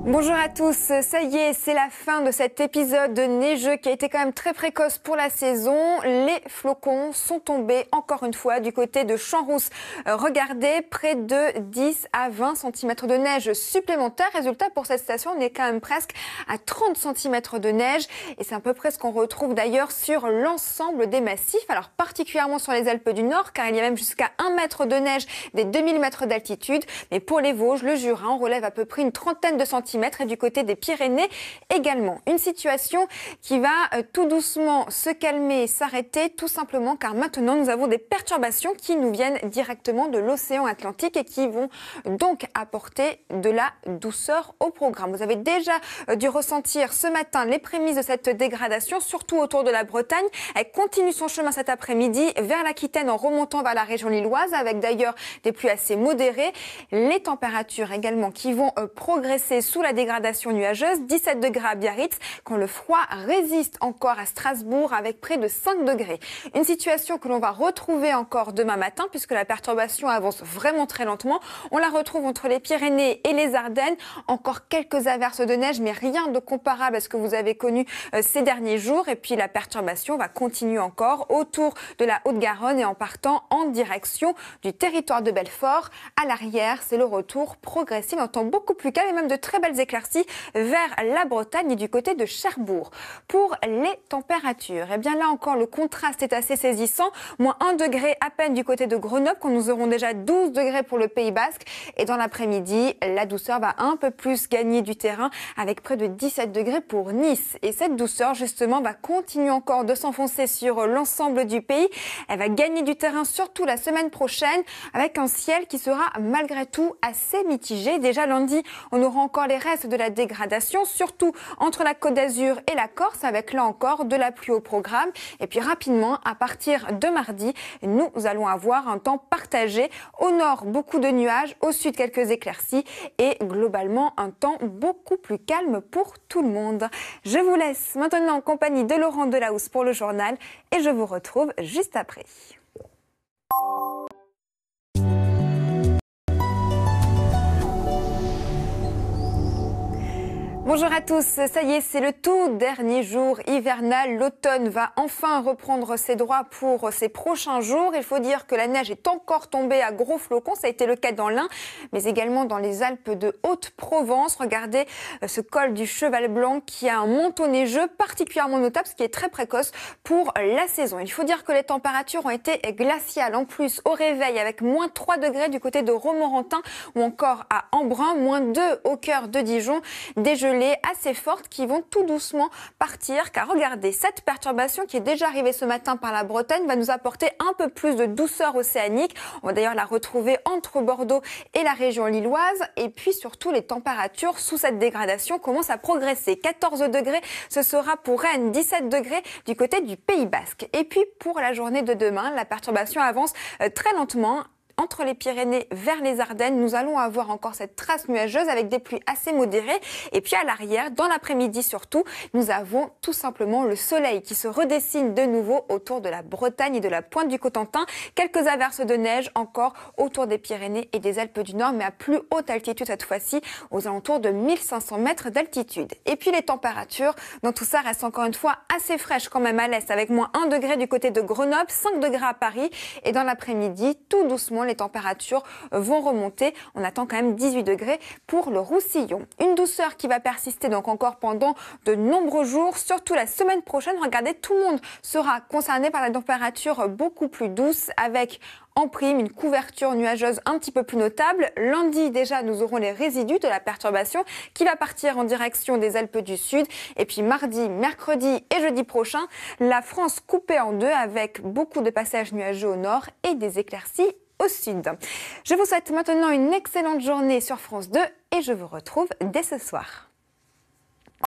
Bonjour à tous, ça y est, c'est la fin de cet épisode neigeux qui a été quand même très précoce pour la saison. Les flocons sont tombés encore une fois du côté de Champs-Rousses. Regardez, près de 10 à 20 cm de neige supplémentaire. Résultat, pour cette station, on est quand même presque à 30 cm de neige. Et c'est à peu près ce qu'on retrouve d'ailleurs sur l'ensemble des massifs. Alors particulièrement sur les Alpes du Nord, car il y a même jusqu'à 1 mètre de neige des 2000 mètres d'altitude. Mais pour les Vosges, le Jura, on relève à peu près une trentaine de centimètres. Et du côté des Pyrénées également. Une situation qui va tout doucement se calmer, s'arrêter, tout simplement car maintenant nous avons des perturbations qui nous viennent directement de l'océan Atlantique et qui vont donc apporter de la douceur au programme. Vous avez déjà dû ressentir ce matin les prémices de cette dégradation, surtout autour de la Bretagne. Elle continue son chemin cet après-midi vers l'Aquitaine en remontant vers la région lilloise avec d'ailleurs des pluies assez modérées. Les températures également qui vont progresser sous la dégradation nuageuse, 17 degrés à Biarritz, quand le froid résiste encore à Strasbourg avec près de 5 degrés. Une situation que l'on va retrouver encore demain matin puisque la perturbation avance vraiment très lentement. On la retrouve entre les Pyrénées et les Ardennes. Encore quelques averses de neige, mais rien de comparable à ce que vous avez connu ces derniers jours. Et puis la perturbation va continuer encore autour de la Haute-Garonne et en partant en direction du territoire de Belfort. À l'arrière, c'est le retour progressif, un temps beaucoup plus calme et même de très belles éclaircies vers la Bretagne et du côté de Cherbourg. Pour les températures, eh bien là encore le contraste est assez saisissant. Moins 1 degré à peine du côté de Grenoble, quand nous aurons déjà 12 degrés pour le Pays Basque. Et dans l'après-midi, la douceur va un peu plus gagner du terrain avec près de 17 degrés pour Nice. Et cette douceur justement va continuer encore de s'enfoncer sur l'ensemble du pays. Elle va gagner du terrain surtout la semaine prochaine avec un ciel qui sera malgré tout assez mitigé. Déjà lundi, on aura encore les restes de la dégradation, surtout entre la Côte d'Azur et la Corse, avec là encore de la pluie au programme. Et puis rapidement, à partir de mardi, nous allons avoir un temps partagé. Au nord, beaucoup de nuages, au sud, quelques éclaircies et globalement un temps beaucoup plus calme pour tout le monde. Je vous laisse maintenant en compagnie de Laurent Delahousse pour le journal et je vous retrouve juste après. Bonjour à tous, ça y est, c'est le tout dernier jour hivernal. L'automne va enfin reprendre ses droits pour ces prochains jours. Il faut dire que la neige est encore tombée à gros flocons, ça a été le cas dans l'Ain, mais également dans les Alpes de Haute-Provence. Regardez ce col du Cheval Blanc qui a un manteau neigeux particulièrement notable, ce qui est très précoce pour la saison. Il faut dire que les températures ont été glaciales en plus au réveil avec moins 3 degrés du côté de Romorantin ou encore à Embrun, moins 2 au cœur de Dijon, des gelées assez fortes qui vont tout doucement partir car regardez, cette perturbation qui est déjà arrivée ce matin par la Bretagne va nous apporter un peu plus de douceur océanique. On va d'ailleurs la retrouver entre Bordeaux et la région lilloise et puis surtout les températures sous cette dégradation commencent à progresser. 14 degrés, ce sera pour Rennes, 17 degrés du côté du Pays Basque. Et puis pour la journée de demain, la perturbation avance très lentement. Entre les Pyrénées vers les Ardennes, nous allons avoir encore cette trace nuageuse avec des pluies assez modérées. Et puis à l'arrière, dans l'après-midi surtout, nous avons tout simplement le soleil qui se redessine de nouveau autour de la Bretagne et de la pointe du Cotentin. Quelques averses de neige encore autour des Pyrénées et des Alpes du Nord, mais à plus haute altitude cette fois-ci, aux alentours de 1500 mètres d'altitude. Et puis les températures, dans tout ça, restent encore une fois assez fraîches quand même à l'est, avec moins 1 degré du côté de Grenoble, 5 degrés à Paris. Et dans l'après-midi, tout doucement, les températures vont remonter. On attend quand même 18 degrés pour le Roussillon. Une douceur qui va persister donc encore pendant de nombreux jours, surtout la semaine prochaine. Regardez, tout le monde sera concerné par la température beaucoup plus douce avec en prime une couverture nuageuse un petit peu plus notable. Lundi déjà, nous aurons les résidus de la perturbation qui va partir en direction des Alpes du Sud. Et puis mardi, mercredi et jeudi prochain, la France coupée en deux avec beaucoup de passages nuageux au nord et des éclaircies au sud. Je vous souhaite maintenant une excellente journée sur France 2 et je vous retrouve dès ce soir.